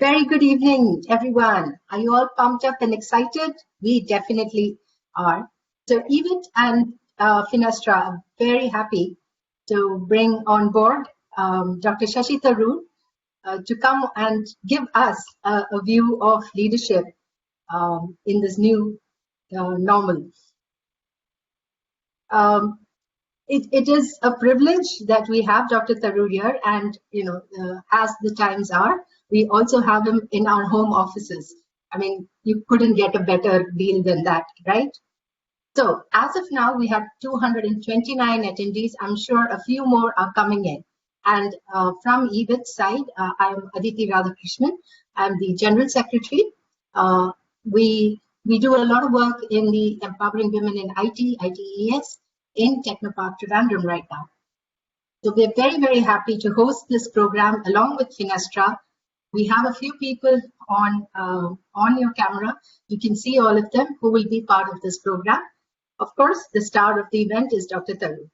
Very good evening, everyone. Are you all pumped up and excited? We definitely are. So eWIT and Finastra are very happy to bring on board Dr. Shashi Tharoor to come and give us a view of leadership in this new normal. It is a privilege that we have Dr. Tharoor here, and as the times are, we also have him in our home offices. I mean, you couldn't get a better deal than that, right? So as of now, we have 229 attendees. I'm sure a few more are coming in. And from eWIT side, I'm Aditi Radhakrishnan. I'm the General Secretary. We do a lot of work in the empowering women in IT, ITES, in Technopark Trivandrum right now. So we're very, very happy to host this program along with Finastra. We have a few people on your camera. You can see all of them who will be part of this program. Of course, the star of the event is Dr. Tharoor.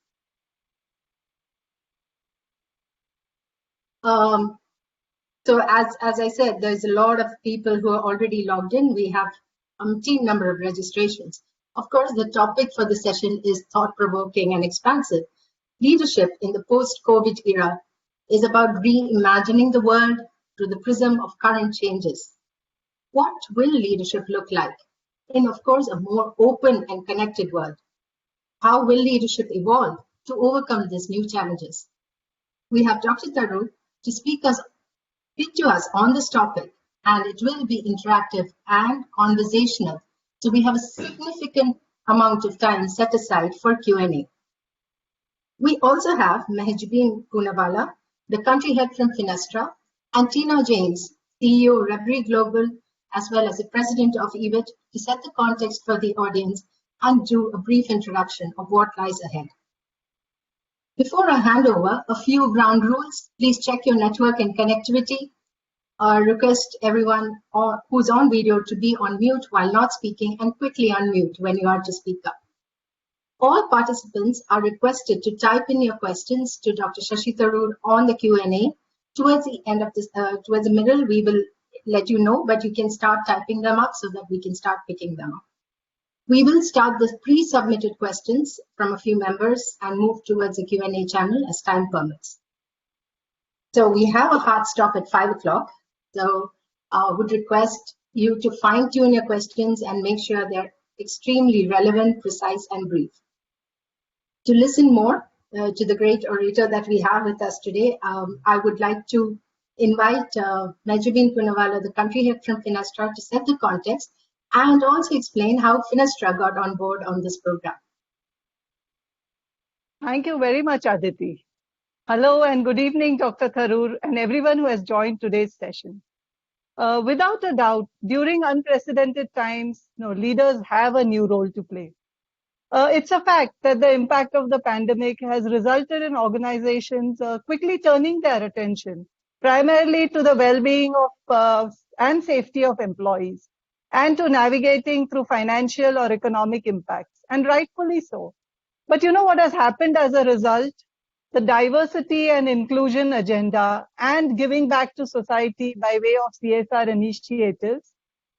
So as I said, there's a lot of people who are already logged in. We have a team number of registrations. Of course, the topic for the session is thought-provoking and expansive. Leadership in the post-COVID era is about reimagining the world through the prism of current changes. What will leadership look like in, of course, a more open and connected world? How will leadership evolve to overcome these new challenges? We have Dr. Tharoor to speak to us on this topic, and it will be interactive and conversational. So we have a significant amount of time set aside for Q&A. We also have Mahjabeen Poonawalla, the country head from Finastra, and Tina James, CEO Reverie Global, as well as the president of eWIT, to set the context for the audience and do a brief introduction of what lies ahead. Before I hand over, a few ground rules. Please check your network and connectivity. Request everyone who's on video to be on mute while not speaking, and quickly unmute when you are to speak up. All participants are requested to type in your questions to Dr. Shashi Tharoor on the Q&A. Towards the end of this, towards the middle, we will let you know, but you can start typing them up so that we can start picking them up. We will start the pre-submitted questions from a few members and move towards the Q&A channel as time permits. So we have a hard stop at 5 o'clock. So I would request you to fine-tune your questions and make sure they're extremely relevant, precise, and brief. To listen more to the great orator that we have with us today, I would like to invite Mahjabeen Poonawalla, the country head from Finastra, to set the context and also explain how Finastra got on board on this program. Thank you very much, Aditi. Hello and good evening, Dr. Tharoor, and everyone who has joined today's session. Without a doubt, during unprecedented times, leaders have a new role to play. It's a fact that the impact of the pandemic has resulted in organizations quickly turning their attention primarily to the well-being of and safety of employees and to navigating through financial or economic impacts, and rightfully so. But you know what has happened as a result? The diversity and inclusion agenda and giving back to society by way of CSR initiatives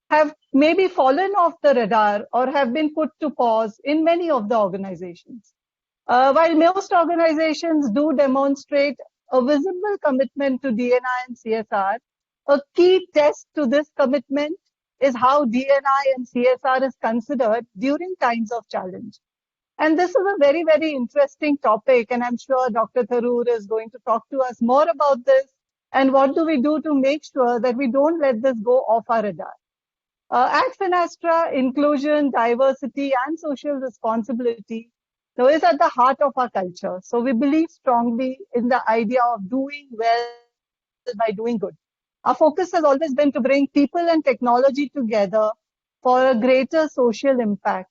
have maybe fallen off the radar or have been put to pause in many of the organizations. While most organizations do demonstrate a visible commitment to D&I and CSR, a key test to this commitment is how D&I and CSR is considered during times of challenge. And this is a very, very interesting topic, and I'm sure Dr. Tharoor is going to talk to us more about this and what do we do to make sure that we don't let this go off our radar. At Finastra, inclusion, diversity, and social responsibility is at the heart of our culture. So we believe strongly in the idea of doing well by doing good. Our focus has always been to bring people and technology together for a greater social impact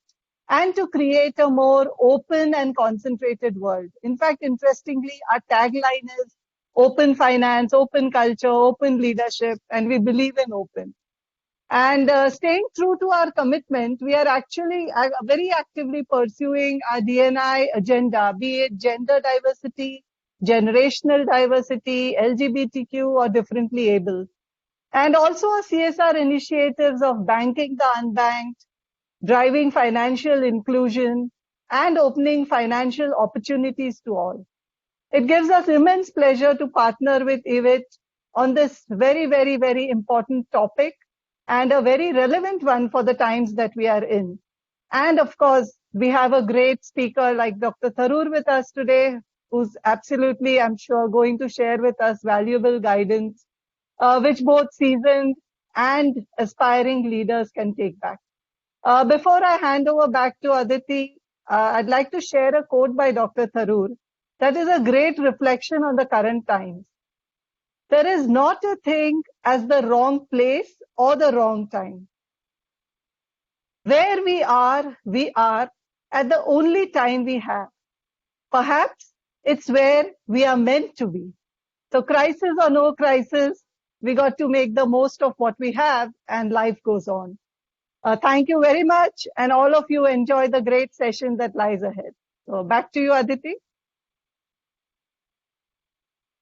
and to create a more open and concentrated world. In fact, interestingly, our tagline is open finance, open culture, open leadership, and we believe in open. And staying true to our commitment, we are actually very actively pursuing our D&I agenda, be it gender diversity, generational diversity, LGBTQ, or differently able. and also our CSR initiatives of banking the unbanked, driving financial inclusion, and opening financial opportunities to all. It gives us immense pleasure to partner with eWIT on this very, very, very important topic and a very relevant one for the times that we are in. And of course, we have a great speaker like Dr. Tharoor with us today, who's absolutely, I'm sure, going to share with us valuable guidance, which both seasoned and aspiring leaders can take back. Before I hand over back to Aditi, I'd like to share a quote by Dr. Tharoor that is a great reflection on the current times. There is not a thing as the wrong place or the wrong time. Where we are at the only time we have. Perhaps it's where we are meant to be. So crisis or no crisis, we got to make the most of what we have and life goes on. Thank you very much, and all of you enjoy the great session that lies ahead. So back to you, Aditi.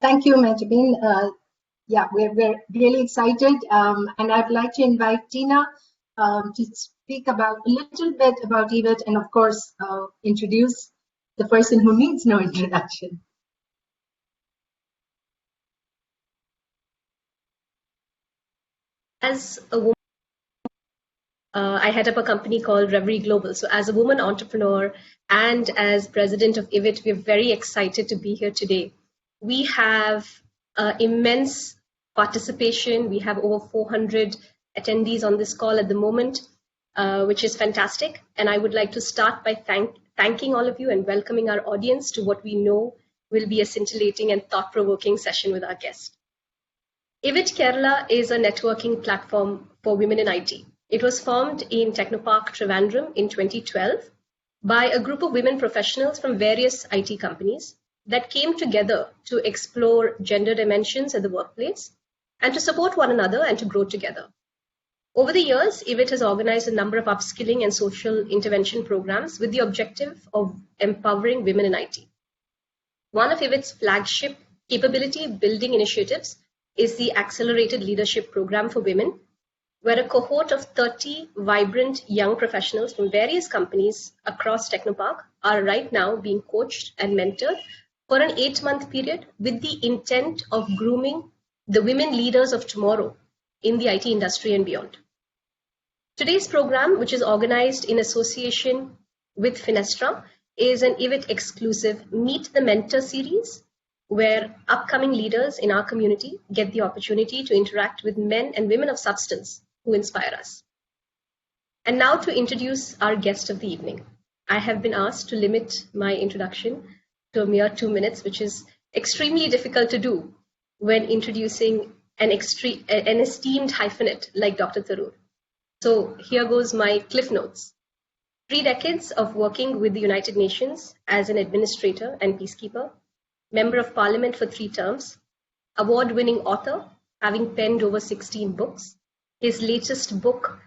Thank you, Mehjabeen. Yeah, we're really excited, and I'd like to invite Tina to speak about a little bit about eWIT, and of course, introduce the person who needs no introduction. As a woman, I head up a company called Reverie Global. So as a woman entrepreneur and as president of eWIT, we're very excited to be here today. We have immense participation. We have over 400 attendees on this call at the moment, which is fantastic. And I would like to start by thanking all of you and welcoming our audience to what we know will be a scintillating and thought-provoking session with our guest. eWIT Kerala is a networking platform for women in IT. It was formed in Technopark, Trivandrum in 2012 by a group of women professionals from various IT companies that came together to explore gender dimensions at the workplace and to support one another and to grow together. Over the years, eWIT has organized a number of upskilling and social intervention programs with the objective of empowering women in IT. One of eWIT's flagship capability building initiatives is the Accelerated Leadership Program for Women, where a cohort of 30 vibrant young professionals from various companies across Technopark are right now being coached and mentored for an 8-month period with the intent of grooming the women leaders of tomorrow in the IT industry and beyond. Today's program, which is organized in association with Finastra, is an eWIT exclusive Meet the Mentor series, where upcoming leaders in our community get the opportunity to interact with men and women of substance who inspire us. And now to introduce our guest of the evening. I have been asked to limit my introduction to a mere 2 minutes, which is extremely difficult to do when introducing an esteemed hyphenate like Dr. Tharoor. So here goes my cliff notes. 3 decades of working with the United Nations as an administrator and peacekeeper, Member of Parliament for 3 terms, award-winning author, having penned over 16 books. His latest book,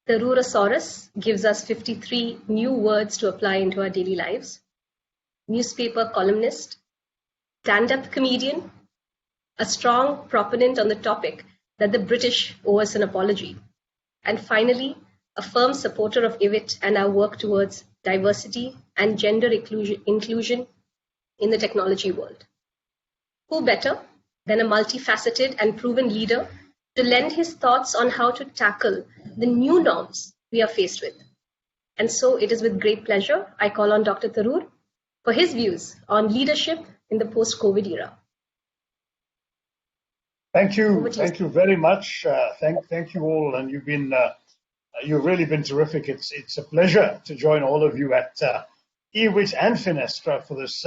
Tharoorasaurus, gives us 53 new words to apply into our daily lives. Newspaper columnist, stand-up comedian, a strong proponent on the topic that the British owe us an apology, and finally, a firm supporter of eWIT and our work towards diversity and gender inclusion in the technology world. Who better than a multifaceted and proven leader to lend his thoughts on how to tackle the new norms we are faced with? And so it is with great pleasure I call on Dr. Tharoor for his views on leadership in the post-COVID era. Thank you. Thank you very much. Thank you all. And you've really been terrific. It's a pleasure to join all of you at eWIT and Finastra for this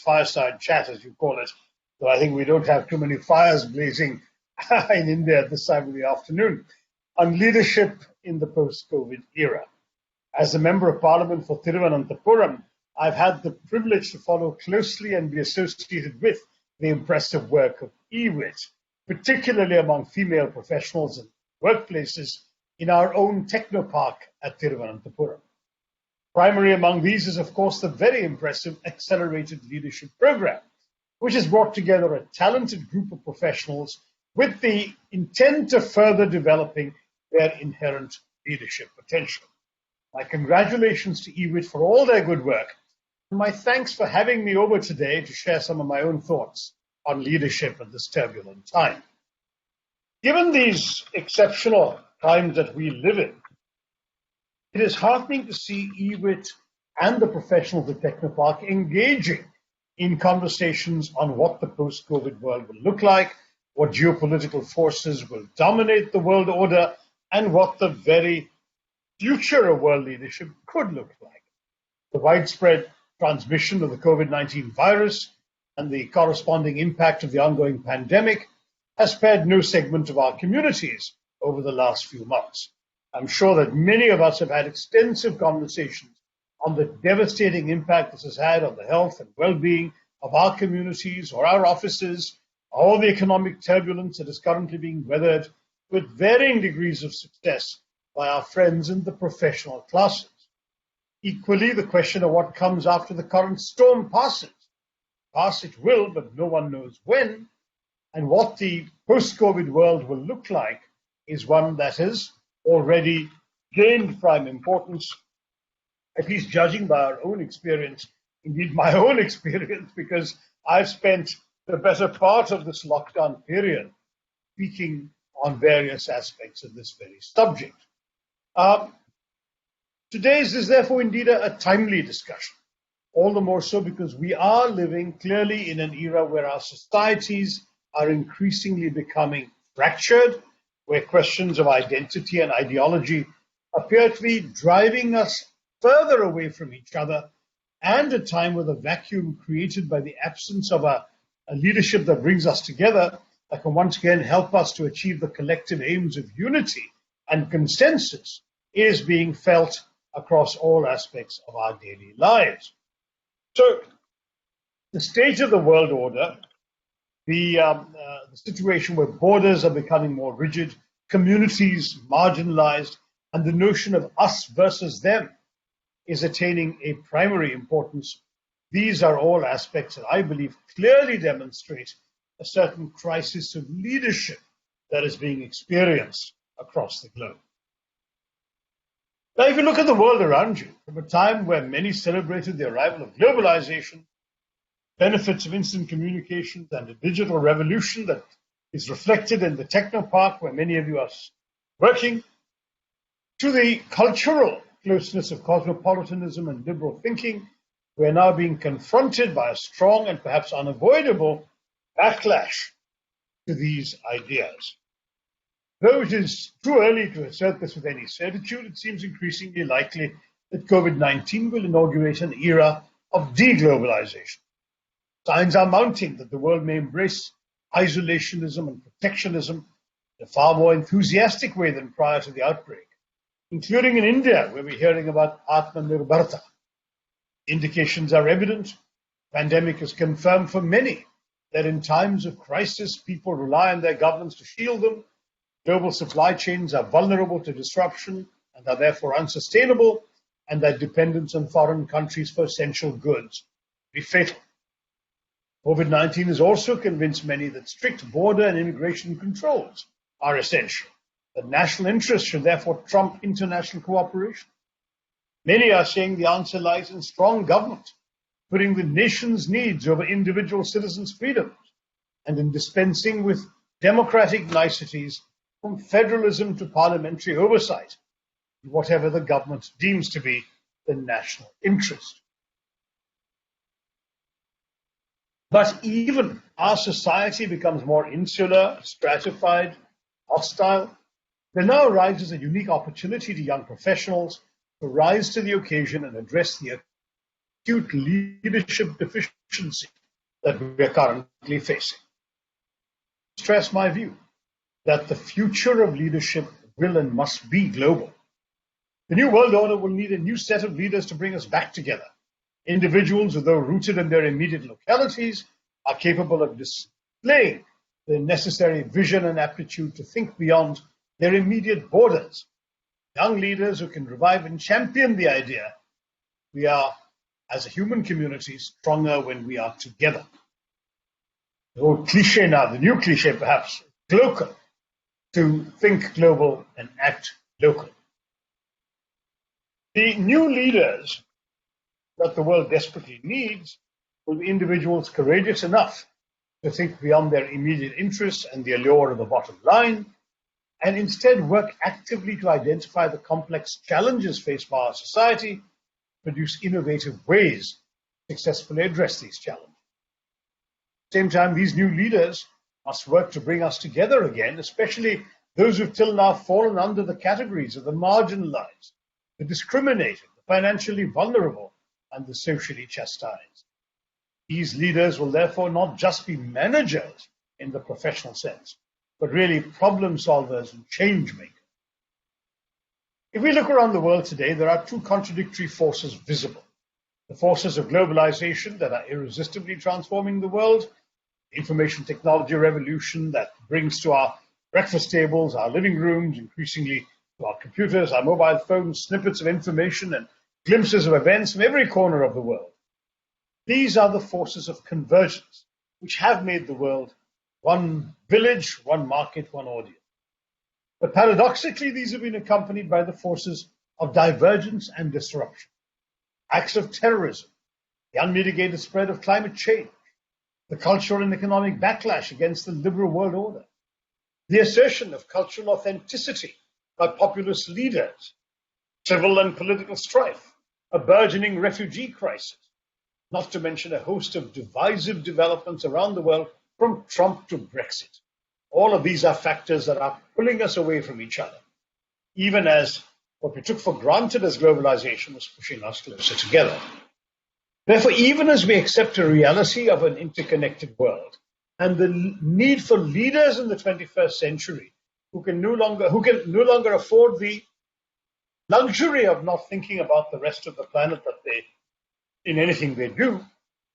fireside chat, as you call it. So I think we don't have too many fires blazing in India at this time of the afternoon on leadership in the post-COVID era. As a member of Parliament for Thiruvananthapuram, I've had the privilege to follow closely and be associated with the impressive work of eWIT, particularly among female professionals and workplaces in our own Technopark at Thiruvananthapuram. Primary among these is, of course, the very impressive Accelerated Leadership Program, which has brought together a talented group of professionals with the intent of further developing their inherent leadership potential. My congratulations to eWIT for all their good work, and my thanks for having me over today to share some of my own thoughts on leadership at this turbulent time. Given these exceptional times that we live in, it is heartening to see eWIT and the professionals at Technopark engaging in conversations on what the post-COVID world will look like, what geopolitical forces will dominate the world order, and what the very future of world leadership could look like. The widespread transmission of the COVID-19 virus and the corresponding impact of the ongoing pandemic has spared no segment of our communities over the last few months. I'm sure that many of us have had extensive conversations on the devastating impact this has had on the health and well-being of our communities or our offices, all the economic turbulence that is currently being weathered with varying degrees of success by our friends in the professional classes. Equally, the question of what comes after the current storm passes. Pass it will, but no one knows when. And what the post-COVID world will look like is one that has already gained prime importance, at least judging by our own experience, indeed my own experience, because I've spent the better part of this lockdown period speaking on various aspects of this very subject. Today's is therefore indeed a timely discussion, all the more so because we are living clearly in an era where our societies are increasingly becoming fractured, where questions of identity and ideology appear to be driving us further away from each other, and a time where the vacuum created by the absence of a leadership that brings us together, that can once again help us to achieve the collective aims of unity and consensus, is being felt across all aspects of our daily lives. So, the state of the world order, the situation where borders are becoming more rigid, communities marginalized, and the notion of us versus them is attaining a primary importance. These are all aspects that I believe clearly demonstrate a certain crisis of leadership that is being experienced across the globe. Now, if you look at the world around you, from a time where many celebrated the arrival of globalization, benefits of instant communications, and a digital revolution that is reflected in the Technopark, where many of you are working, to the cultural closeness of cosmopolitanism and liberal thinking, we are now being confronted by a strong and perhaps unavoidable backlash to these ideas. Though it is too early to assert this with any certitude, it seems increasingly likely that COVID-19 will inaugurate an era of deglobalization. Signs are mounting that the world may embrace isolationism and protectionism in a far more enthusiastic way than prior to the outbreak, including in India, where we're hearing about Atmanirbharta. Indications are evident. The pandemic has confirmed for many that in times of crisis, people rely on their governments to shield them. Global supply chains are vulnerable to disruption and are therefore unsustainable, and that dependence on foreign countries for essential goods be fatal. COVID-19 has also convinced many that strict border and immigration controls are essential. That national interests should therefore trump international cooperation. Many are saying the answer lies in strong government, putting the nation's needs over individual citizens' freedoms, and in dispensing with democratic niceties from federalism to parliamentary oversight, whatever the government deems to be the national interest. But even our society becomes more insular, stratified, hostile, there now arises a unique opportunity to young professionals to rise to the occasion and address the acute leadership deficiency that we are currently facing. Stress my view that the future of leadership will and must be global. The new world order will need a new set of leaders to bring us back together. Individuals, although rooted in their immediate localities, are capable of displaying the necessary vision and aptitude to think beyond their immediate borders. Young leaders who can revive and champion the idea we are, as a human community, stronger when we are together. The old cliche now, the new cliche perhaps, global, to think global and act local. The new leaders that the world desperately needs will be individuals courageous enough to think beyond their immediate interests and the allure of the bottom line, and instead work actively to identify the complex challenges faced by our society, produce innovative ways to successfully address these challenges. At the same time, these new leaders must work to bring us together again, especially those who've till now fallen under the categories of the marginalized, the discriminated, the financially vulnerable, and the socially chastised. These leaders will therefore not just be managers in the professional sense, but really problem solvers and change makers. If we look around the world today, there are two contradictory forces visible. The forces of globalization that are irresistibly transforming the world, the information technology revolution that brings to our breakfast tables, our living rooms, increasingly to our computers, our mobile phones, snippets of information and glimpses of events from every corner of the world. These are the forces of convergence, which have made the world one village, one market, one audience. But paradoxically, these have been accompanied by the forces of divergence and disruption, acts of terrorism, the unmitigated spread of climate change, the cultural and economic backlash against the liberal world order, the assertion of cultural authenticity by populist leaders, civil and political strife, a burgeoning refugee crisis, not to mention a host of divisive developments around the world from Trump to Brexit. All of these are factors that are pulling us away from each other, even as what we took for granted as globalization was pushing us closer together. Therefore, even as we accept a reality of an interconnected world and the need for leaders in the 21st century who can no longer afford the luxury of not thinking about the rest of the planet in anything they do,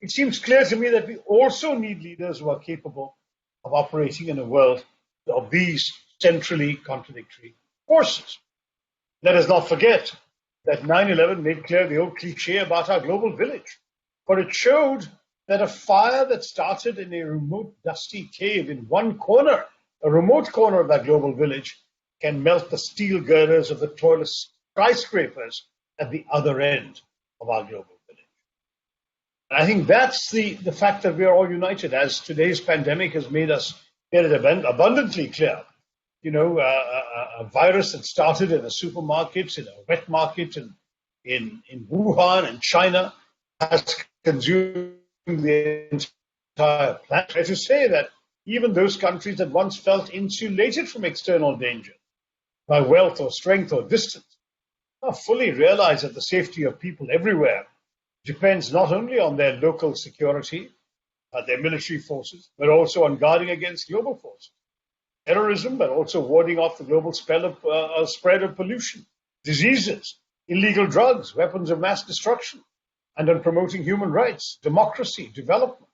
it seems clear to me that we also need leaders who are capable of operating in a world of these centrally contradictory forces. Let us not forget that 9/11 made clear the old cliche about our global village, for it showed that a fire that started in a remote, dusty cave in one corner, a remote corner of that global village, can melt the steel girders of the tallest skyscrapers at the other end of our global village. And I think that's the fact that we are all united, as today's pandemic has made it abundantly clear. You know, a virus that started in a supermarket, in a wet market in Wuhan in China has consumed the entire planet. To say that even those countries that once felt insulated from external danger by wealth or strength or distance now fully realize that the safety of people everywhere depends not only on their local security, their military forces, but also on guarding against global forces. Terrorism, but also warding off the global spread of pollution, diseases, illegal drugs, weapons of mass destruction, and on promoting human rights, democracy, development.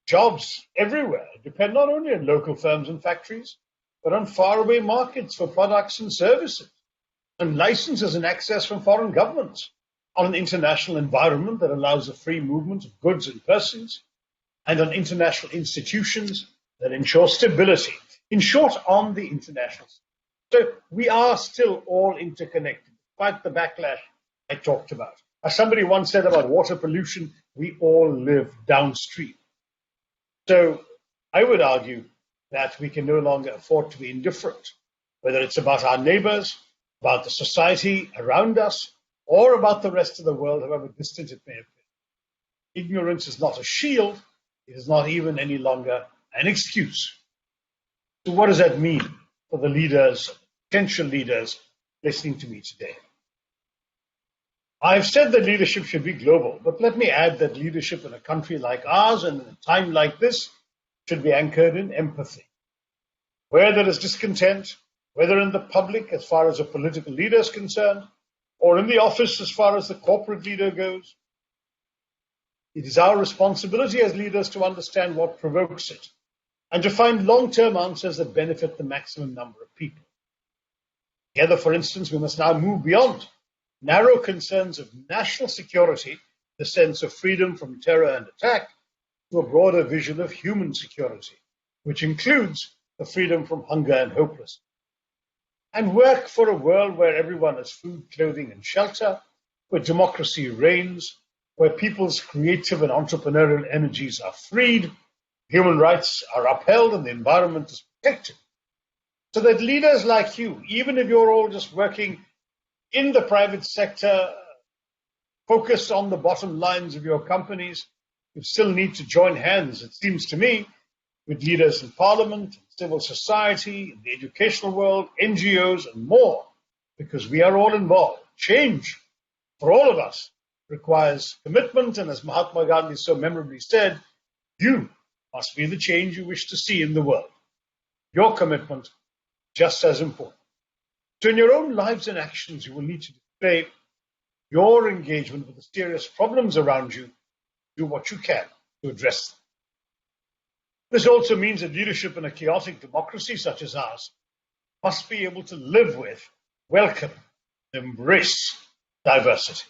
Jobs everywhere depend not only on local firms and factories, but on faraway markets for products and services, on licenses and access from foreign governments, on an international environment that allows the free movement of goods and persons, and on international institutions that ensure stability. In short, on the international scene. So we are still all interconnected, despite the backlash I talked about. As somebody once said about water pollution, we all live downstream. So I would argue that we can no longer afford to be indifferent, whether it's about our neighbors, about the society around us, or about the rest of the world, however distant it may have been. Ignorance is not a shield. It is not even any longer an excuse. So what does that mean for the leaders, potential leaders listening to me today? I've said that leadership should be global, but let me add that leadership in a country like ours and in a time like this should be anchored in empathy. Where there is discontent, whether in the public as far as a political leader is concerned, or in the office as far as the corporate leader goes, it is our responsibility as leaders to understand what provokes it, and to find long-term answers that benefit the maximum number of people. Together, for instance, we must now move beyond narrow concerns of national security, the sense of freedom from terror and attack, to a broader vision of human security, which includes the freedom from hunger and hopelessness, and work for a world where everyone has food, clothing, and shelter, where democracy reigns, where people's creative and entrepreneurial energies are freed, human rights are upheld, and the environment is protected. So that leaders like you, even if you're all just working in the private sector, focused on the bottom lines of your companies, you still need to join hands, it seems to me, with leaders in parliament, civil society, in the educational world, NGOs, and more, because we are all involved. Change, for all of us, requires commitment, and as Mahatma Gandhi so memorably said, you must be the change you wish to see in the world. Your commitment, just as important. So in your own lives and actions, you will need to display your engagement with the serious problems around you, do what you can to address them. This also means that leadership in a chaotic democracy such as ours must be able to live with, welcome, embrace diversity.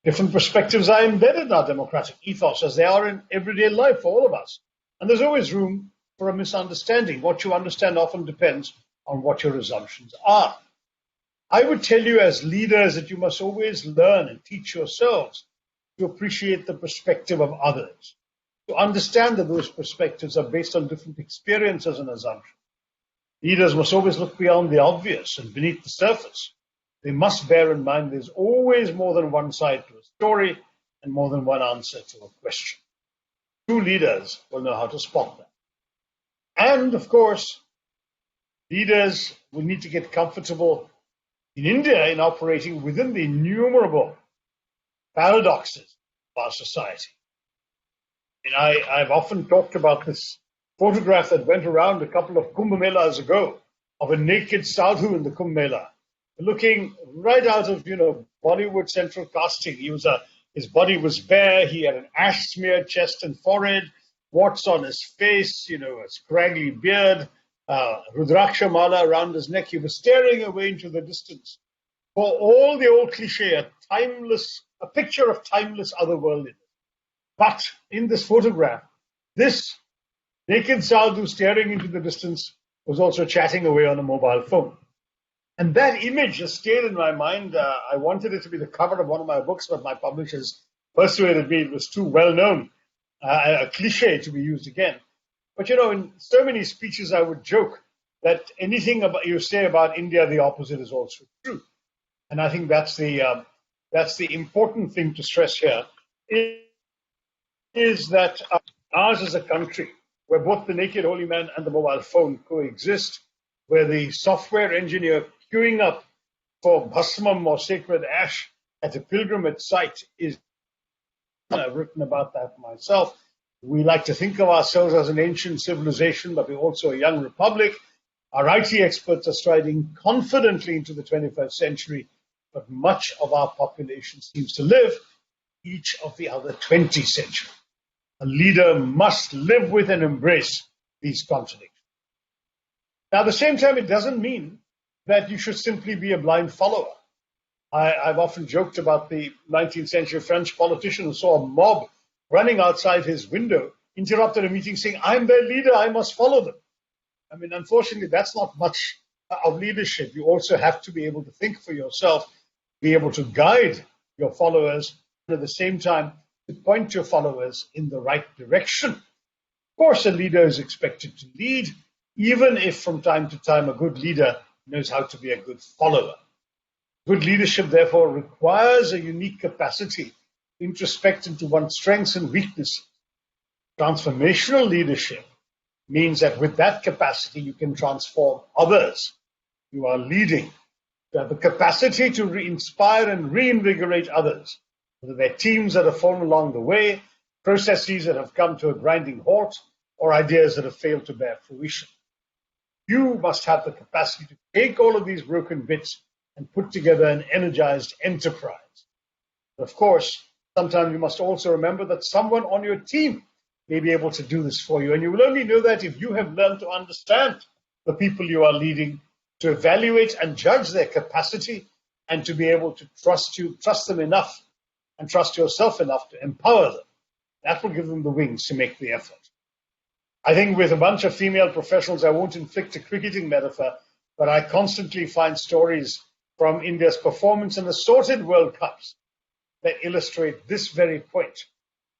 Different perspectives are embedded in our democratic ethos, as they are in everyday life for all of us. And there's always room for a misunderstanding. What you understand often depends on what your assumptions are. I would tell you as leaders that you must always learn and teach yourselves to appreciate the perspective of others, to understand that those perspectives are based on different experiences and assumptions. Leaders must always look beyond the obvious and beneath the surface. They must bear in mind there's always more than one side to a story and more than one answer to a question. True leaders will know how to spot that. And, of course, leaders will need to get comfortable in India in operating within the innumerable paradoxes of our society. And I've often talked about this photograph that went around a couple of Kumbh Melas ago of a naked sadhu in the Kumbh Mela, looking right out of, Bollywood central casting. His body was bare, he had an ash-smeared chest and forehead, warts on his face, a scraggly beard, Rudraksha mala around his neck. He was staring away into the distance. For all the old cliche, a picture of timeless otherworldliness. But in this photograph, this naked sadhu staring into the distance was also chatting away on a mobile phone. And that image has stayed in my mind. I wanted it to be the cover of one of my books, but my publishers persuaded me it was too well known, a cliche to be used again. But in so many speeches, I would joke that anything you say about India, the opposite is also true. And I think that's the important thing to stress here, is that ours is a country where both the naked holy man and the mobile phone coexist, where the software engineer queuing up for bhasmam or sacred ash at a pilgrimage site is, I've written about that myself. We like to think of ourselves as an ancient civilization, but we're also a young republic. Our IT experts are striding confidently into the 21st century, but much of our population seems to live each of the other 20 centuries. A leader must live with and embrace these contradictions. Now, at the same time, it doesn't mean that you should simply be a blind follower. I've often joked about the 19th century French politician who saw a mob running outside his window, interrupted a meeting saying, "I'm their leader, I must follow them." I mean, unfortunately, that's not much of leadership. You also have to be able to think for yourself, be able to guide your followers, and at the same time, to point your followers in the right direction. Of course, a leader is expected to lead, even if from time to time a good leader knows how to be a good follower. Good leadership, therefore, requires a unique capacity to introspect into one's strengths and weaknesses. Transformational leadership means that with that capacity, you can transform others you are leading. You have the capacity to inspire and reinvigorate others, whether they're teams that have fallen along the way, processes that have come to a grinding halt, or ideas that have failed to bear fruition. You must have the capacity to take all of these broken bits and put together an energized enterprise. But of course, sometimes you must also remember that someone on your team may be able to do this for you. And you will only know that if you have learned to understand the people you are leading, to evaluate and judge their capacity, and to be able to trust them enough, and trust yourself enough to empower them. That will give them the wings to make the effort. I think with a bunch of female professionals, I won't inflict a cricketing metaphor, but I constantly find stories from India's performance in assorted World Cups that illustrate this very point.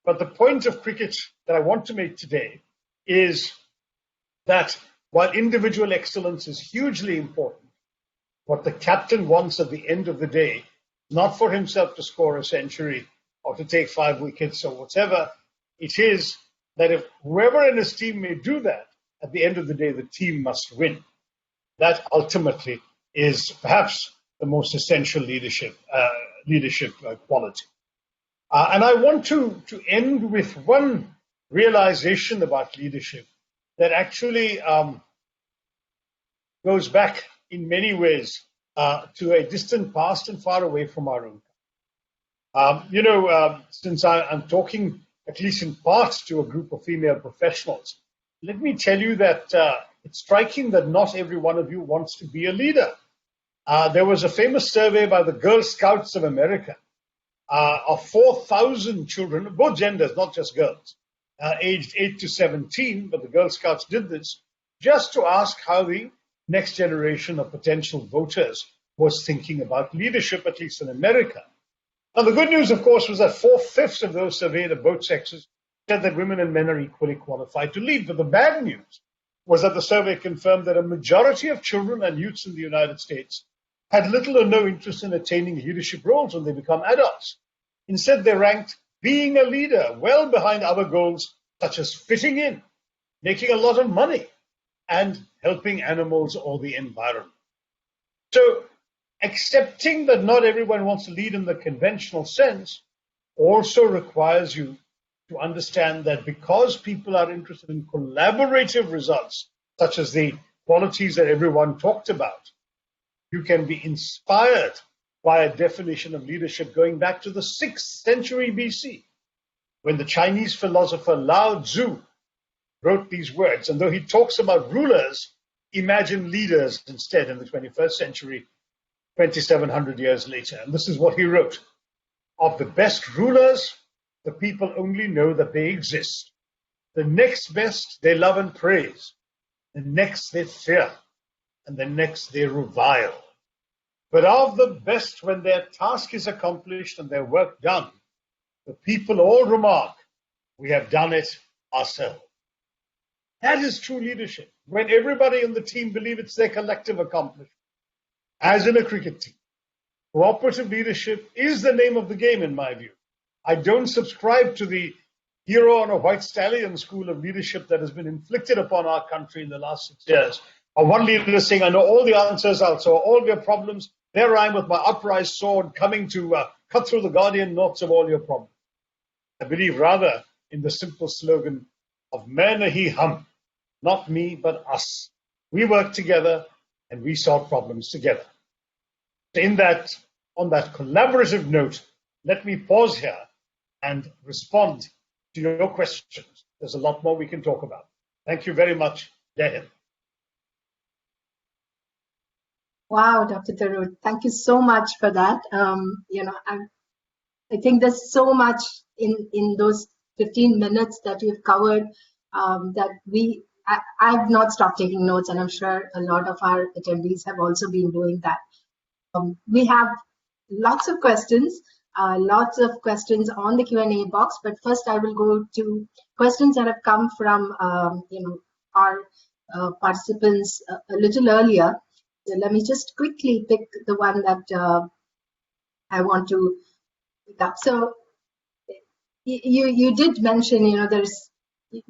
But the point of cricket that I want to make today is that while individual excellence is hugely important, what the captain wants at the end of the day, not for himself to score a century or to take 5 wickets or whatever, it is that if whoever in his team may do that, at the end of the day, the team must win. That ultimately is perhaps the most essential leadership quality. And I want to end with one realization about leadership that actually goes back in many ways to a distant past and far away from our own. Since I'm talking at least in part to a group of female professionals, let me tell you that it's striking that not every one of you wants to be a leader. There was a famous survey by the Girl Scouts of America of 4,000 children, both genders, not just girls, aged 8 to 17, but the Girl Scouts did this just to ask how the next generation of potential voters was thinking about leadership, at least in America. Now, the good news, of course, was that 4/5 of those surveyed of both sexes said that women and men are equally qualified to lead. But the bad news was that the survey confirmed that a majority of children and youths in the United States had little or no interest in attaining leadership roles when they become adults. Instead, they ranked being a leader well behind other goals such as fitting in, making a lot of money, and helping animals or the environment. So, accepting that not everyone wants to lead in the conventional sense also requires you to understand that because people are interested in collaborative results, such as the qualities that everyone talked about, you can be inspired by a definition of leadership going back to the 6th century BC, when the Chinese philosopher Lao Tzu wrote these words. And though he talks about rulers, imagine leaders instead in the 21st century, 2,700 years later. And this is what he wrote. Of the best rulers, the people only know that they exist. The next best they love and praise. The next they fear. And the next they revile. But of the best, when their task is accomplished and their work done, the people all remark, we have done it ourselves. That is true leadership. When everybody in the team believe it's their collective accomplishment. As in a cricket team, cooperative leadership is the name of the game, in my view. I don't subscribe to the hero on a white stallion school of leadership that has been inflicted upon our country in the last 6 years. Or one leader is saying, I know all the answers, I'll solve all your problems. There I am with my upraised sword coming to cut through the guardian knots of all your problems. I believe rather in the simple slogan of "Main nahi hum," not me, but us. We work together and we solve problems together. On that collaborative note, let me pause here and respond to your questions. There's a lot more we can talk about. Thank you very much. Jai Hind. Wow, Dr. Tharoor, thank you so much for that. I think there's so much in those 15 minutes that you've covered that I've not stopped taking notes, and I'm sure a lot of our attendees have also been doing that. We have lots of questions on the Q&A box, but first I will go to questions that have come from our participants a little earlier. So let me just quickly pick the one that I want to pick up. So you did mention,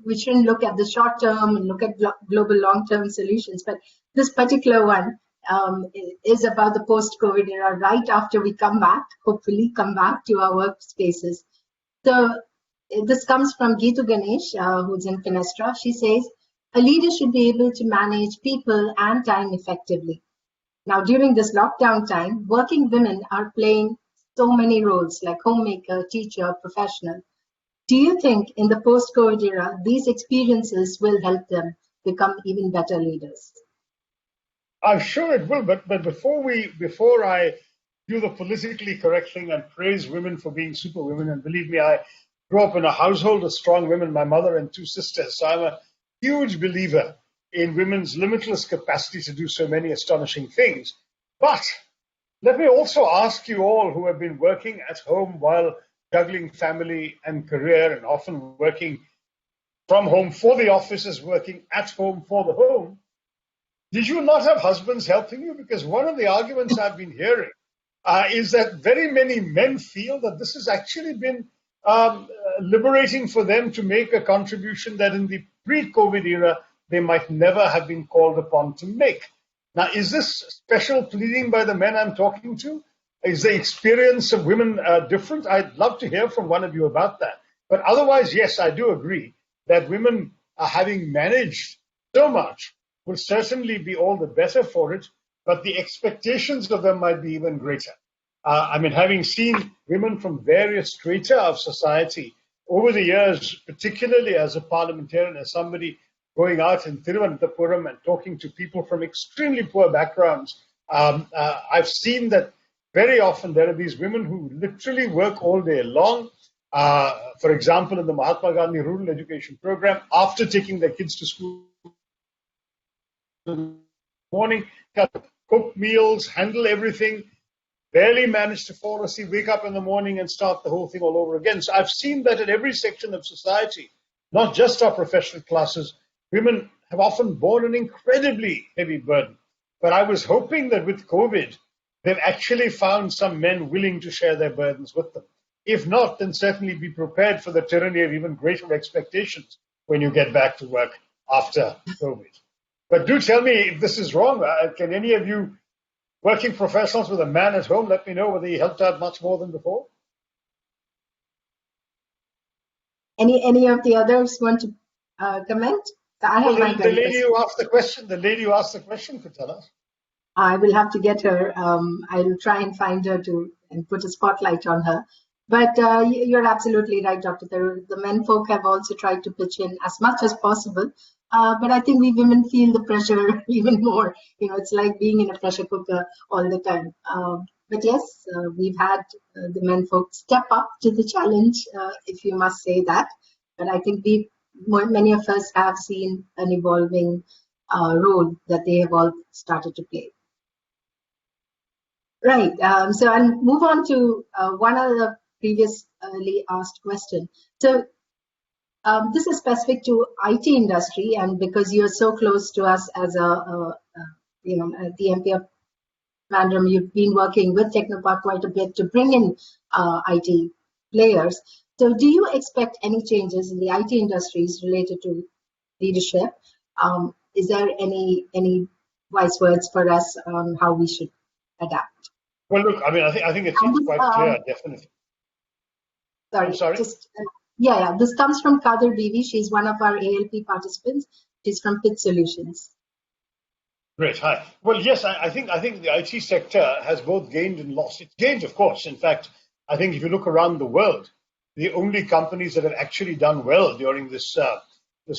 we shouldn't look at the short term and look at global long-term solutions, but this particular one is about the post-COVID era, right after we hopefully come back to our workspaces. So this comes from Geetu Ganesh, who's in Finastra. She says, a leader should be able to manage people and time effectively. Now, during this lockdown time, working women are playing so many roles like homemaker, teacher, professional. Do you think in the post-COVID era, these experiences will help them become even better leaders? I'm sure it will, but before I do the politically correct thing and praise women for being superwomen, and believe me, I grew up in a household of strong women, my mother and 2 sisters, so I'm a huge believer in women's limitless capacity to do so many astonishing things. But let me also ask you all who have been working at home while juggling family and career and often working from home for the office, working at home for the home, did you not have husbands helping you? Because one of the arguments I've been hearing is that very many men feel that this has actually been liberating for them to make a contribution that in the pre-COVID era they might never have been called upon to make. Now, is this special pleading by the men I'm talking to? Is the experience of women different? I'd love to hear from one of you about that. But otherwise, yes, I do agree that women are having managed so much will certainly be all the better for it, but the expectations of them might be even greater. I mean, having seen women from various strata of society over the years, particularly as a parliamentarian, as somebody going out in Thiruvananthapuram and talking to people from extremely poor backgrounds, I've seen that very often there are these women who literally work all day long. For example, in the Mahatma Gandhi Rural Education Program, after taking their kids to school in the morning, cook meals, handle everything, barely manage to fall asleep, wake up in the morning and start the whole thing all over again. So I've seen that at every section of society, not just our professional classes, women have often borne an incredibly heavy burden. But I was hoping that with COVID, they've actually found some men willing to share their burdens with them. If not, then certainly be prepared for the tyranny of even greater expectations when you get back to work after COVID. But do tell me if this is wrong. Can any of you working professionals with a man at home let me know whether he helped out much more than before? Any of the others want to comment? I have the lady who asked the question could tell us. I will have to get her. I will try and find her and put a spotlight on her. But you're absolutely right, Dr. Tharoor. The men folk have also tried to pitch in as much as possible. But I think we women feel the pressure even more. You know, it's like being in a pressure cooker all the time. But yes, we've had the men folk step up to the challenge, if you must say that. But I think many of us have seen an evolving role that they have all started to play. Right. So I'll move on to one of the previously asked question. So this is specific to IT industry, and because you're so close to us as the MP of Mandram, you've been working with Technopark quite a bit to bring in IT players. So do you expect any changes in the IT industries related to leadership? Is there any wise words for us on how we should adapt? Well, look, I mean, I think it's quite clear, definitely. Sorry. This comes from Kadir Bibi. She's one of our ALP participants. She's from Pit Solutions. Great. Hi. Well, yes, I think the IT sector has both gained and lost. It's gained, of course. In fact, I think if you look around the world, the only companies that have actually done well during this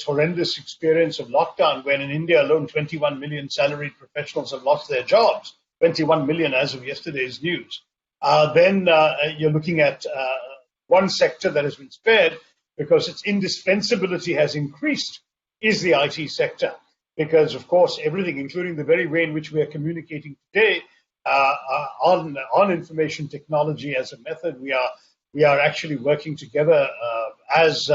horrendous experience of lockdown, when in India alone 21 million salaried professionals have lost their jobs, 21 million as of yesterday's news, then you're looking at one sector that has been spared because its indispensability has increased is the IT sector. Because, of course, everything, including the very way in which we are communicating today on information technology as a method, we are actually working together as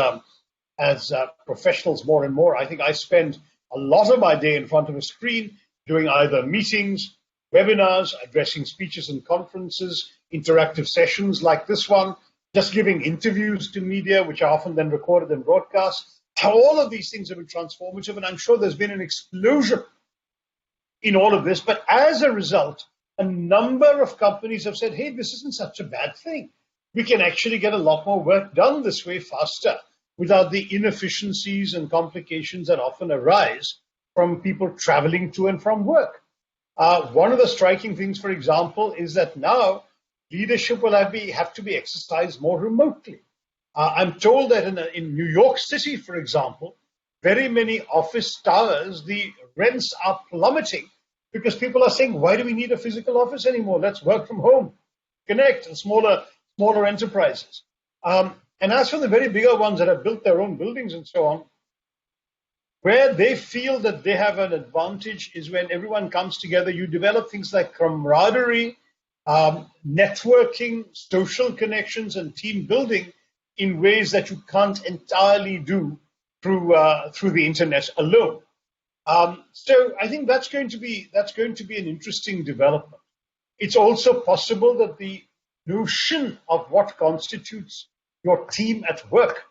professionals more and more. I think I spend a lot of my day in front of a screen doing either meetings, webinars, addressing speeches and conferences, interactive sessions like this one, just giving interviews to media, which are often then recorded and broadcast. All of these things have been transformative, and I'm sure there's been an explosion in all of this. But as a result, a number of companies have said, hey, this isn't such a bad thing. We can actually get a lot more work done this way faster without the inefficiencies and complications that often arise from people traveling to and from work. One of the striking things, for example, is that now leadership will have to be exercised more remotely. I'm told that in New York City, for example, very many office towers, the rents are plummeting because people are saying, why do we need a physical office anymore? Let's work from home, connect, and smaller enterprises. And as for the very bigger ones that have built their own buildings and so on, Where they feel that they have an advantage is when everyone comes together. You develop things like camaraderie, networking, social connections, and team building in ways that you can't entirely do through the internet alone. So I think that's going to be an interesting development. It's also possible that the notion of what constitutes your team at work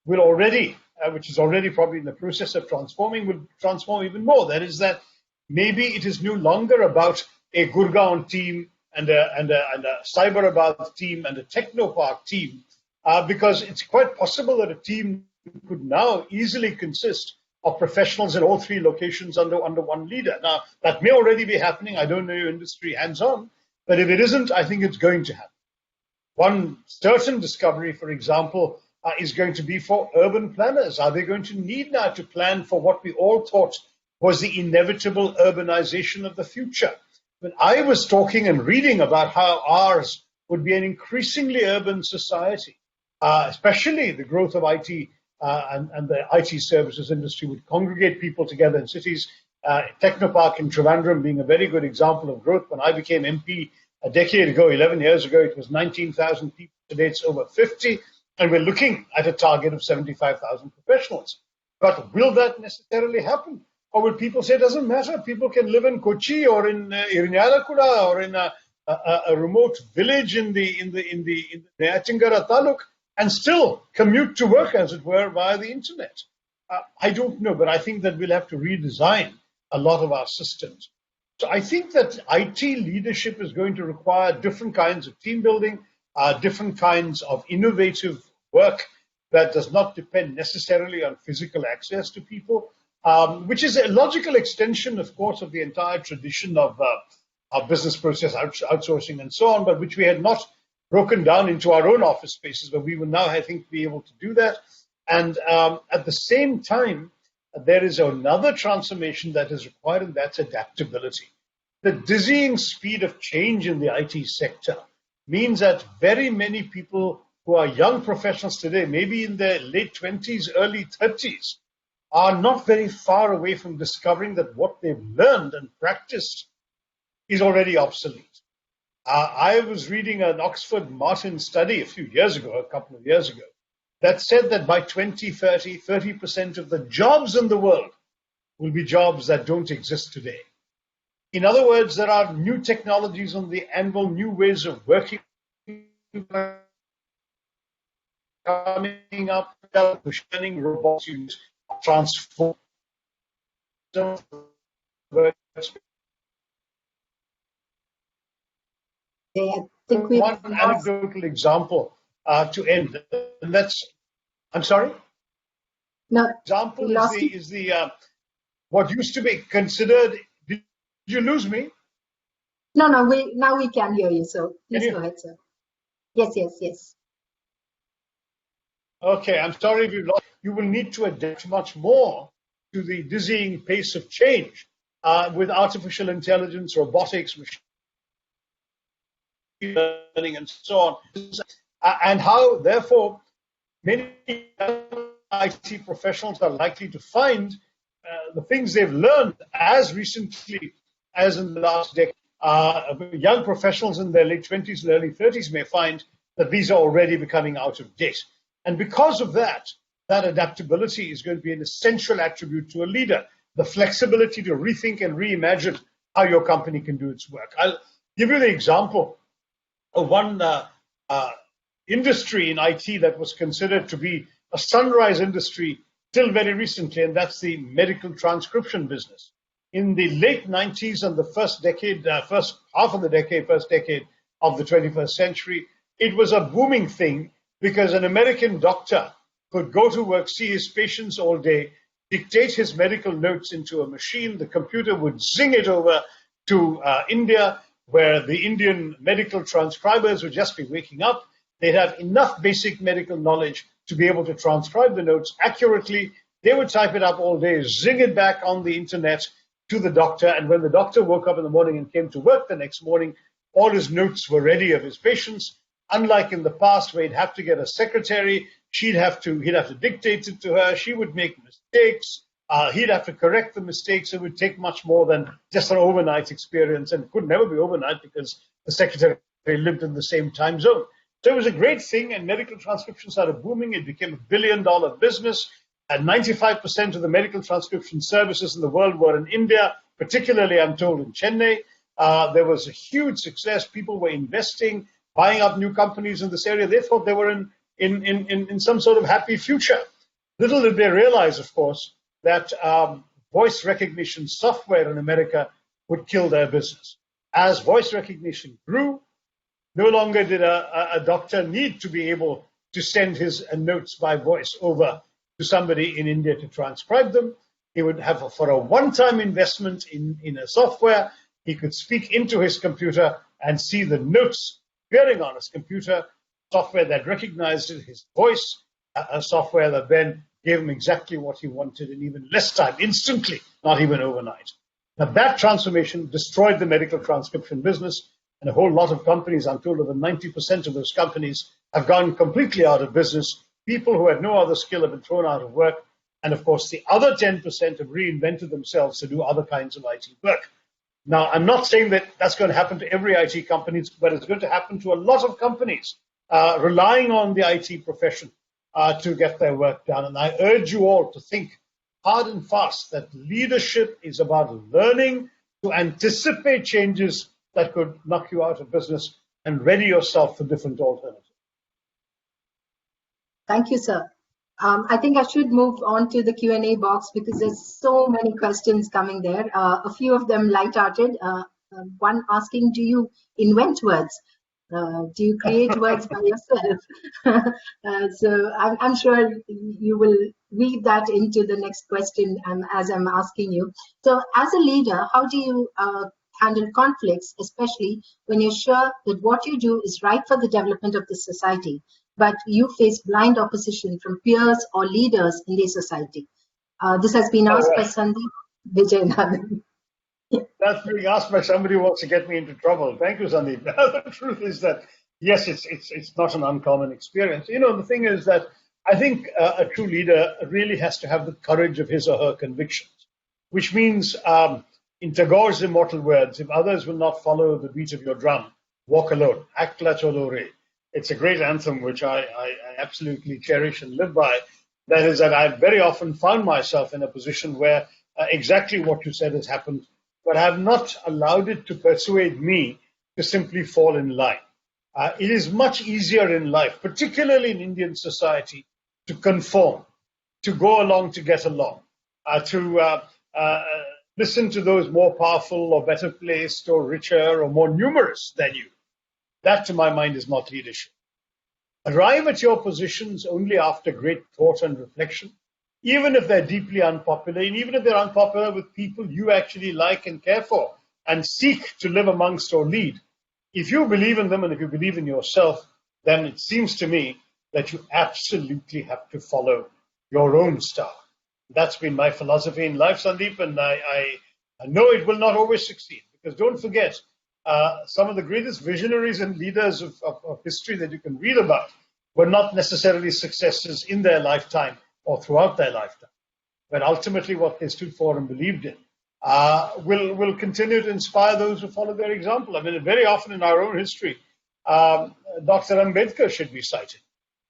will already, which is already probably in the process of transforming, will transform even more. That is that maybe it is no longer about a Gurgaon team and a Cyberabad team and a Technopark team, because it's quite possible that a team could now easily consist of professionals in all three locations under one leader. Now, that may already be happening. I don't know your industry hands-on, but if it isn't, I think it's going to happen. One certain discovery, for example, is going to be for urban planners. Are they going to need now to plan for what we all thought was the inevitable urbanization of the future? When I was talking and reading about how ours would be an increasingly urban society, especially the growth of IT and the IT services industry would congregate people together in cities. Technopark in Trivandrum being a very good example of growth. When I became MP a decade ago, 11 years ago, it was 19,000 people. Today it's over 50, and we're looking at a target of 75,000 professionals. But will that necessarily happen? Or will people say it doesn't matter? People can live in Kochi or in Irnyalakuda or in a remote village in the Neyattingara Taluk and still commute to work, as it were, via the internet. I don't know, but I think that we'll have to redesign a lot of our systems. So I think that IT leadership is going to require different kinds of team building, different kinds of innovative work that does not depend necessarily on physical access to people, which is a logical extension, of course, of the entire tradition of business process outsourcing and so on, but which we had not broken down into our own office spaces, but we will now, I think, be able to do that. And at the same time, there is another transformation that is required, and that's adaptability. The dizzying speed of change in the IT sector means that very many people who are young professionals today, maybe in their late 20s, early 30s, are not very far away from discovering that what they've learned and practiced is already obsolete. I was reading an Oxford Martin study a couple of years ago, that said that by 2030, 30% of the jobs in the world will be jobs that don't exist today. In other words, there are new technologies on the anvil, new ways of working coming up, machine robots use transform. I think we One anecdotal example to end, and that's, I'm sorry? No, Example is the what used to be considered, did you lose me? No, now we can hear you, so please go ahead, sir. Yes. Okay, I'm sorry if you lost. You will need to adapt much more to the dizzying pace of change with artificial intelligence, robotics, machine learning, and so on. And how, therefore, many IT professionals are likely to find the things they've learned as recently as in the last decade. Young professionals in their late 20s and early 30s may find that these are already becoming out of date. And because of that, that adaptability is going to be an essential attribute to a leader, the flexibility to rethink and reimagine how your company can do its work. I'll give you the example of one industry in IT that was considered to be a sunrise industry till very recently, and that's the medical transcription business. In the late 90s and the first decade of the 21st century, it was a booming thing because an American doctor could go to work, see his patients all day, dictate his medical notes into a machine. The computer would zing it over to India, where the Indian medical transcribers would just be waking up. They'd have enough basic medical knowledge to be able to transcribe the notes accurately. They would type it up all day, zing it back on the internet to the doctor. And when the doctor woke up in the morning and came to work the next morning, all his notes were ready of his patients. Unlike in the past, where he'd have to get a secretary, he'd have to dictate it to her. She would make mistakes. He'd have to correct the mistakes. It would take much more than just an overnight experience, and could never be overnight because the secretary lived in the same time zone. So it was a great thing, and medical transcription started booming. It became a billion-dollar business, and 95% of the medical transcription services in the world were in India, particularly, I'm told, in Chennai. There was a huge success. People were investing, buying up new companies in this area. They thought they were in some sort of happy future. Little did they realize, of course, that voice recognition software in America would kill their business. As voice recognition grew, no longer did a doctor need to be able to send his notes by voice over to somebody in India to transcribe them. He would have, for a one-time investment in a software, he could speak into his computer and see the notes appearing on his computer, software that recognized his voice, a software that then gave him exactly what he wanted in even less time, instantly, not even overnight. Now, that transformation destroyed the medical transcription business, and a whole lot of companies, I'm told over 90% of those companies, have gone completely out of business. People who had no other skill have been thrown out of work, and of course, the other 10% have reinvented themselves to do other kinds of IT work. Now, I'm not saying that that's going to happen to every IT company, but it's going to happen to a lot of companies relying on the IT profession to get their work done. And I urge you all to think hard and fast that leadership is about learning to anticipate changes that could knock you out of business and ready yourself for different alternatives. Thank you, sir. I think I should move on to the Q&A box because there's so many questions coming there. A few of them light-hearted. One asking, do you invent words? Do you create words by yourself? So I'm sure you will weave that into the next question as I'm asking you. So as a leader, how do you handle conflicts, especially when you're sure that what you do is right for the development of the society, but you face blind opposition from peers or leaders in the society? This has been asked by Sandeep Vijayanathan. That's being asked by somebody who wants to get me into trouble. Thank you, Sandeep. The truth is that, yes, it's not an uncommon experience. You know, the thing is that I think a true leader really has to have the courage of his or her convictions, which means, in Tagore's immortal words, if others will not follow the beat of your drum, walk alone. Akla cholo re. It's a great anthem which I absolutely cherish and live by. That is that I've very often found myself in a position where exactly what you said has happened, but I have not allowed it to persuade me to simply fall in line. It is much easier in life, particularly in Indian society, to conform, to go along to get along, to listen to those more powerful or better placed or richer or more numerous than you. That, to my mind, is not leadership. Arrive at your positions only after great thought and reflection, even if they're deeply unpopular, and even if they're unpopular with people you actually like and care for, and seek to live amongst or lead. If you believe in them and if you believe in yourself, then it seems to me that you absolutely have to follow your own star. That's been my philosophy in life, Sandeep, and I know it will not always succeed, because don't forget, some of the greatest visionaries and leaders of history that you can read about were not necessarily successes in their lifetime or throughout their lifetime. But ultimately what they stood for and believed in will continue to inspire those who follow their example. I mean, very often in our own history, Dr. Ambedkar should be cited.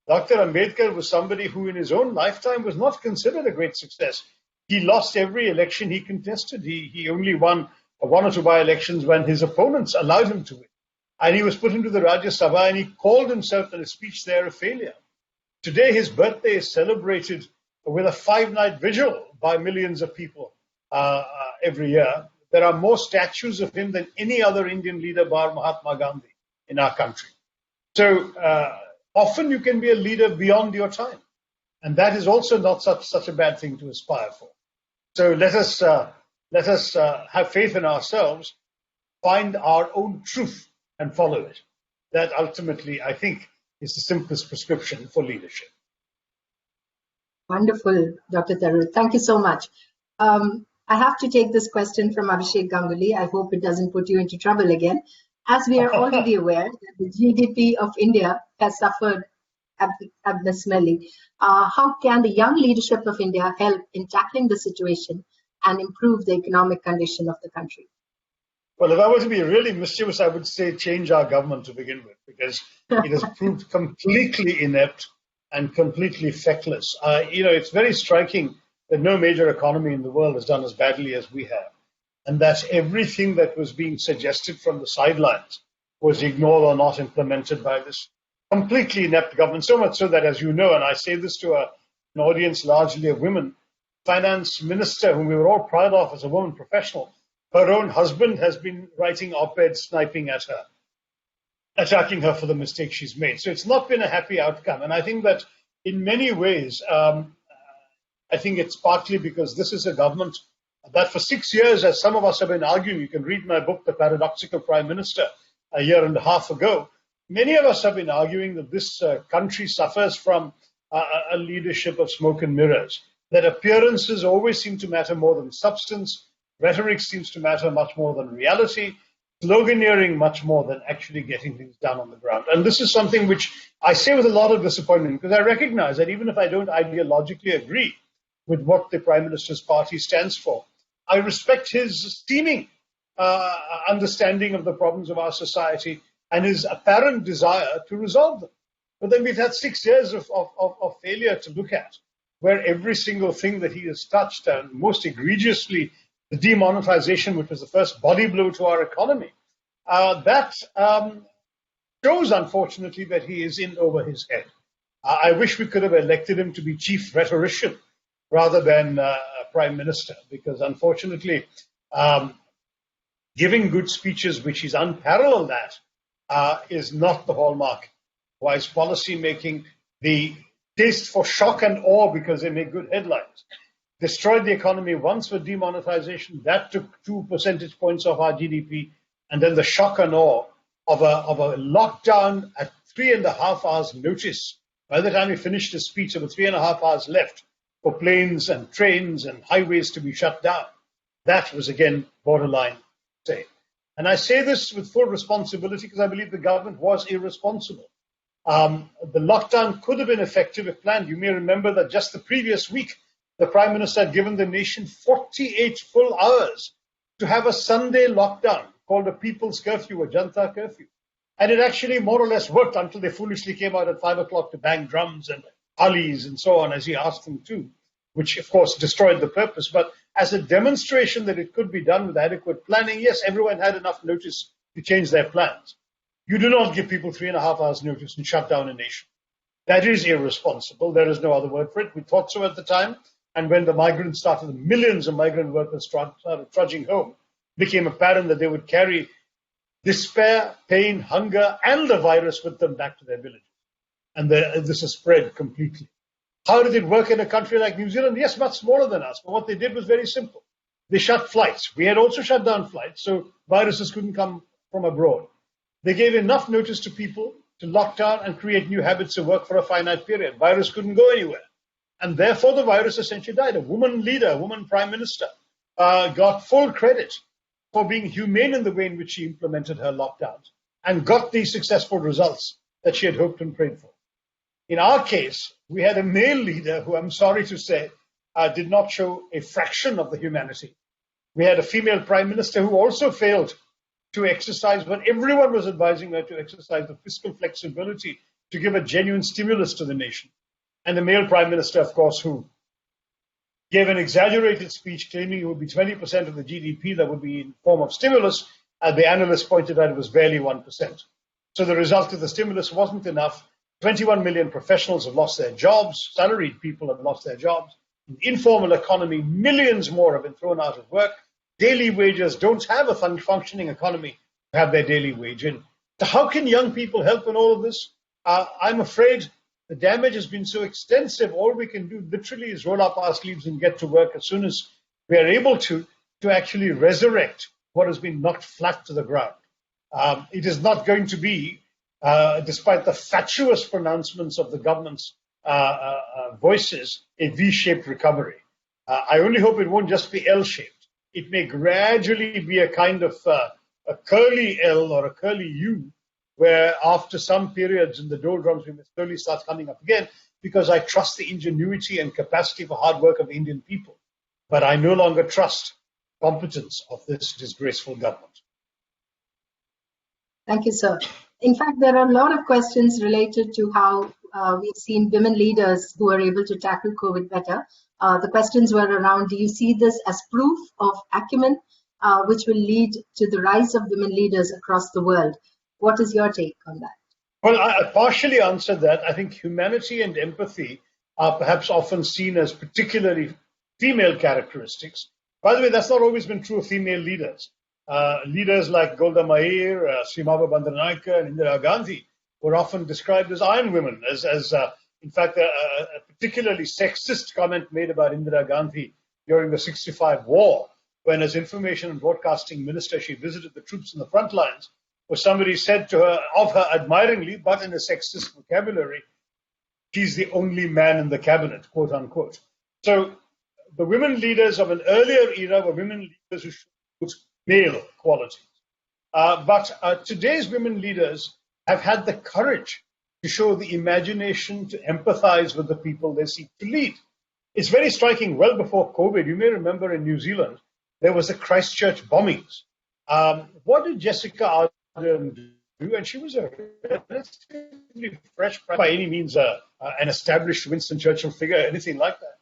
Dr. Ambedkar was somebody who in his own lifetime was not considered a great success. He lost every election he contested. He only won one or two by-elections when his opponents allowed him to win. And he was put into the Rajya Sabha, and he called himself in a speech there a failure. Today, his birthday is celebrated with a 5-night vigil by millions of people every year. There are more statues of him than any other Indian leader bar Mahatma Gandhi in our country. So often you can be a leader beyond your time. And that is also not such a bad thing to aspire for. So let us have faith in ourselves, find our own truth and follow it. That ultimately, I think, is the simplest prescription for leadership. Wonderful, Dr. Tharoor. Thank you so much. I have to take this question from Abhishek Ganguly. I hope it doesn't put you into trouble again. As we are already aware that the GDP of India has suffered abysmally. How can the young leadership of India help in tackling the situation and improve the economic condition of the country? Well, if I were to be really mischievous, I would say change our government to begin with, because it has proved completely inept and completely feckless. It's very striking that no major economy in the world has done as badly as we have, and that everything that was being suggested from the sidelines was ignored or not implemented by this completely inept government. So much so that, as you know, and I say this to an audience largely of women, finance minister, whom we were all proud of as a woman professional, her own husband has been writing op-eds sniping at her, attacking her for the mistake she's made. So it's not been a happy outcome. And I think that in many ways, I think it's partly because this is a government that for 6 years, as some of us have been arguing, you can read my book, The Paradoxical Prime Minister, a year and a half ago. Many of us have been arguing that this country suffers from a leadership of smoke and mirrors, that appearances always seem to matter more than substance, rhetoric seems to matter much more than reality, sloganeering much more than actually getting things done on the ground. And this is something which I say with a lot of disappointment, because I recognize that even if I don't ideologically agree with what the Prime Minister's party stands for, I respect his seeming understanding of the problems of our society and his apparent desire to resolve them. But then we've had 6 years of failure to look at, where every single thing that he has touched, and most egregiously the demonetization, which was the first body blow to our economy, that shows, unfortunately, that he is in over his head. I wish we could have elected him to be chief rhetorician rather than prime minister, because unfortunately, giving good speeches, which he's unparalleled at, is not the hallmark of wise policy making. The taste for shock and awe because they make good headlines destroyed the economy once with demonetization. That took 2 percentage points off our GDP, and then the shock and awe of a lockdown at 3.5 hours notice. By the time he finished his speech, there were 3.5 hours left for planes and trains and highways to be shut down. That was, again, borderline say. And I say this with full responsibility because I believe the government was irresponsible. The lockdown could have been effective if planned. You may remember that just the previous week, the Prime Minister had given the nation 48 full hours to have a Sunday lockdown called a People's Curfew, a Janta Curfew. And it actually more or less worked until they foolishly came out at 5 o'clock to bang drums and hollies and so on, as he asked them to, which of course destroyed the purpose. But as a demonstration that it could be done with adequate planning, yes, everyone had enough notice to change their plans. You do not give people 3.5 hours notice and shut down a nation. That is irresponsible. There is no other word for it. We thought so at the time. And when the migrants started, millions of migrant workers started trudging home, it became apparent that they would carry despair, pain, hunger, and the virus with them back to their villages. And this has spread completely. How did it work in a country like New Zealand? Yes, much smaller than us. But what they did was very simple. They shut flights. We had also shut down flights, so viruses couldn't come from abroad. They gave enough notice to people to lock down and create new habits of work for a finite period. Virus couldn't go anywhere. And therefore, the virus essentially died. A woman leader, a woman prime minister, got full credit for being humane in the way in which she implemented her lockdowns and got the successful results that she had hoped and prayed for. In our case, we had a male leader who, I'm sorry to say, did not show a fraction of the humanity. We had a female prime minister who also failed to exercise what everyone was advising her to exercise, the fiscal flexibility to give a genuine stimulus to the nation. And the male prime minister, of course, who gave an exaggerated speech claiming it would be 20% of the GDP that would be in form of stimulus, and the analysts pointed out it was barely 1%. So the result of the stimulus wasn't enough. 21 million professionals have lost their jobs. Salaried people have lost their jobs. In the informal economy, millions more have been thrown out of work. Daily wages don't have a functioning economy to have their daily wage in. So how can young people help in all of this? I'm afraid the damage has been so extensive, all we can do literally is roll up our sleeves and get to work as soon as we are able to actually resurrect what has been knocked flat to the ground. It is not going to be, despite the fatuous pronouncements of the government's voices, a V-shaped recovery. I only hope it won't just be L-shaped. It may gradually be a kind of a curly L or a curly U where after some periods in the doldrums, we may slowly start coming up again, because I trust the ingenuity and capacity for hard work of the Indian people. But I no longer trust competence of this disgraceful government. Thank you, sir. In fact, there are a lot of questions related to how we've seen women leaders who are able to tackle COVID better. The questions were around, do you see this as proof of acumen, which will lead to the rise of women leaders across the world? What is your take on that? Well, I partially answered that. I think humanity and empathy are perhaps often seen as particularly female characteristics. By the way, that's not always been true of female leaders. Leaders like Golda Meir, Srimava Bandaranaike, and Indira Gandhi were often described as iron women, in fact, a particularly sexist comment made about Indira Gandhi during the 65 war, when as information and broadcasting minister, she visited the troops in the front lines, where somebody said to her, of her admiringly, but in a sexist vocabulary, he's the only man in the cabinet, quote unquote. So the women leaders of an earlier era were women leaders who showed male qualities. But today's women leaders have had the courage to show the imagination, to empathize with the people they seek to lead. It's very striking. Well before COVID, you may remember in New Zealand, there was the Christchurch bombings. What did Jessica Ardern do? And she was a relatively fresh, by any means, an established Winston Churchill figure, anything like that.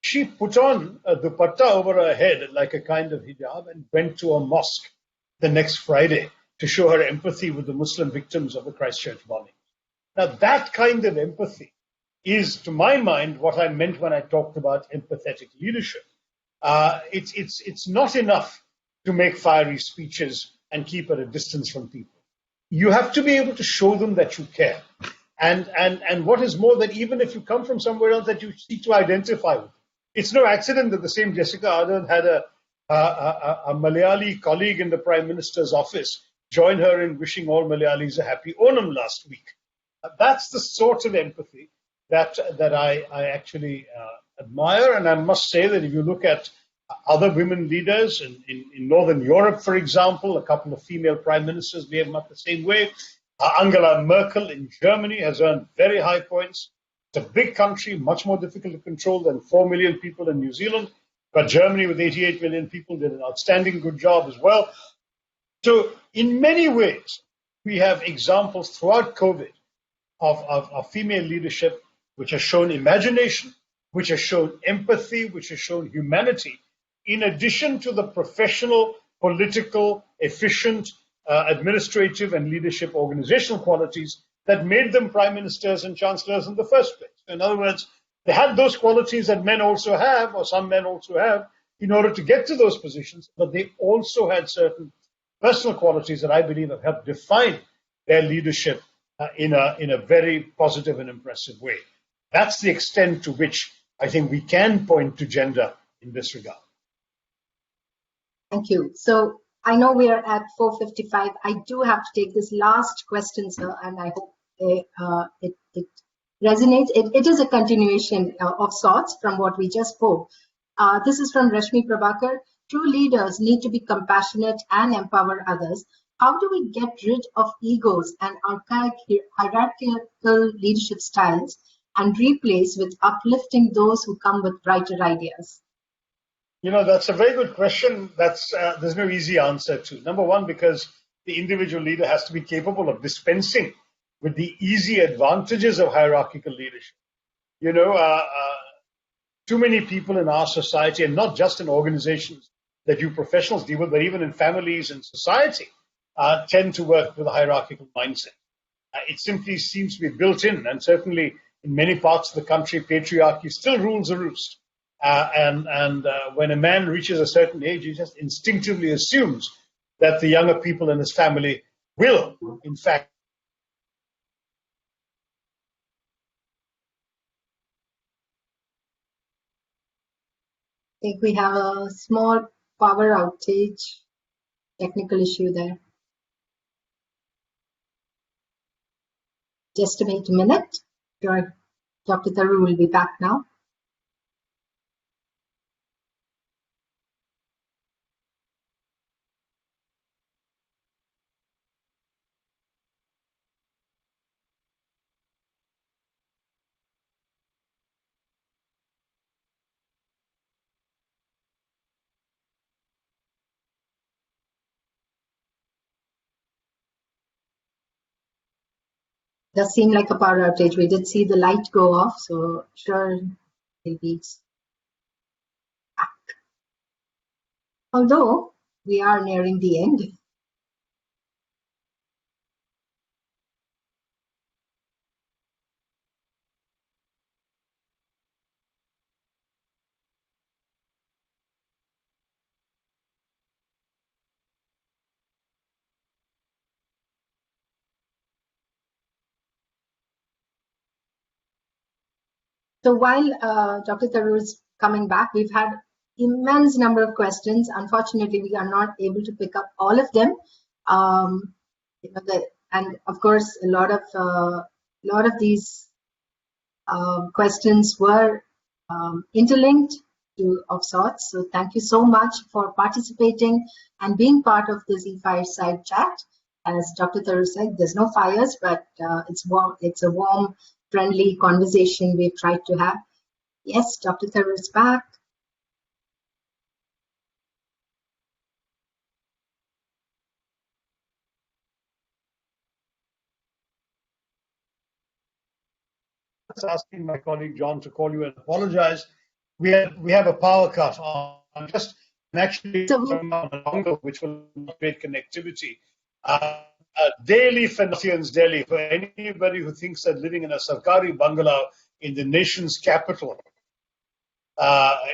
She put on a dupatta over her head like a kind of hijab and went to a mosque the next Friday to show her empathy with the Muslim victims of the Christchurch bombing. Now, that kind of empathy is, to my mind, what I meant when I talked about empathetic leadership. It's not enough to make fiery speeches and keep at a distance from people. You have to be able to show them that you care. And what is more, that even if you come from somewhere else, that you seek to identify with. It's no accident that the same Jessica Ardern had a Malayali colleague in the Prime Minister's office join her in wishing all Malayalis a happy Onam last week. That's the sort of empathy that I actually admire. And I must say that if you look at other women leaders in Northern Europe, for example, a couple of female prime ministers behave much the same way. Angela Merkel in Germany has earned very high points. It's a big country, much more difficult to control than 4 million people in New Zealand. But Germany, with 88 million people, did an outstanding good job as well. So in many ways, we have examples throughout COVID of female leadership which has shown imagination, which has shown empathy, which has shown humanity, in addition to the professional, political, efficient, administrative and leadership organizational qualities that made them prime ministers and chancellors in the first place. In other words, they had those qualities that men also have, or some men also have, in order to get to those positions, but they also had certain personal qualities that I believe have helped define their leadership in a very positive and impressive way. That's the extent to which I think we can point to gender in this regard. Thank you. So I know we are at 4:55. I do have to take this last question, sir, and I hope it resonates. It is a continuation of sorts from what we just spoke. This is from Rashmi Prabhakar. True leaders need to be compassionate and empower others. How do we get rid of egos and archaic hierarchical leadership styles and replace with uplifting those who come with brighter ideas? You know, that's a very good question. There's no easy answer to. Number one, because the individual leader has to be capable of dispensing with the easy advantages of hierarchical leadership. You know, too many people in our society, and not just in organizations that you professionals deal with, but even in families and society, tend to work with a hierarchical mindset. It simply seems to be built in, and certainly in many parts of the country, patriarchy still rules the roost. When a man reaches a certain age, he just instinctively assumes that the younger people in his family will, in fact, I think we have a small power outage, technical issue there. Just wait a minute. Dr. Tharoor will be back now. Does seem like a power outage. We did see the light go off, so sure maybe it's back. Although we are nearing the end. So while Dr. Tharoor is coming back, we've had immense number of questions. Unfortunately, we are not able to pick up all of them. And of course, a lot of these questions were interlinked of sorts. So thank you so much for participating and being part of this eFireside chat. As Dr. Tharoor said, there's no fires, but it's warm. It's a warm, friendly conversation we've tried to have. Yes, Dr. Tharoor is back. Asking my colleague John to call you and apologize. We have a power cut on just actually on a dongle, which will create connectivity. Daily Finastra Delhi, for anybody who thinks that living in a Sarkari bungalow in the nation's capital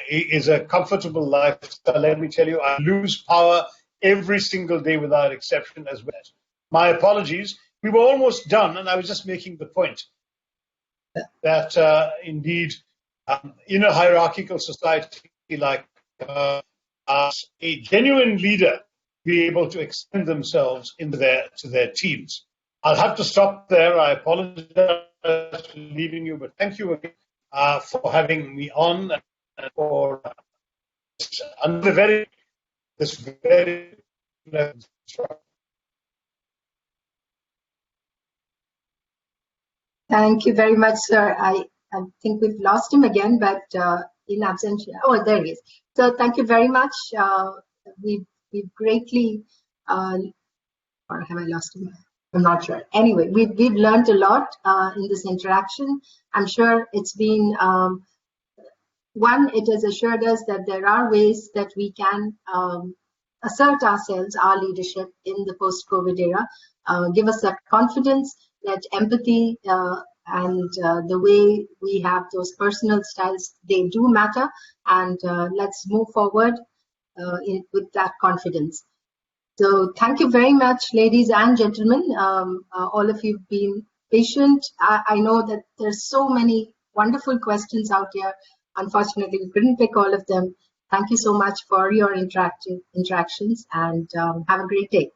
is a comfortable lifestyle, let me tell you, I lose power every single day without exception as well. My apologies. We were almost done, and I was just making the point that indeed, in a hierarchical society like a genuine leader be able to extend themselves into to their teams. I'll have to stop there. I apologize for leaving you, but thank you again for having me on and for this very pleasant. Thank you very much, sir. I think we've lost him again, but in absentia. Oh, there he is. So thank you very much. We've greatly, or have I lost him? I'm not sure. Anyway, we've learned a lot in this interaction. I'm sure it's been one. It has assured us that there are ways that we can assert ourselves, our leadership in the post-COVID era. Give us that confidence, that empathy, and the way we have those personal styles, they do matter. And let's move forward with that confidence. So thank you very much, ladies and gentlemen. All of you have been patient. I know that there's so many wonderful questions out here. Unfortunately, we couldn't pick all of them. Thank you so much for your interactions, and have a great day.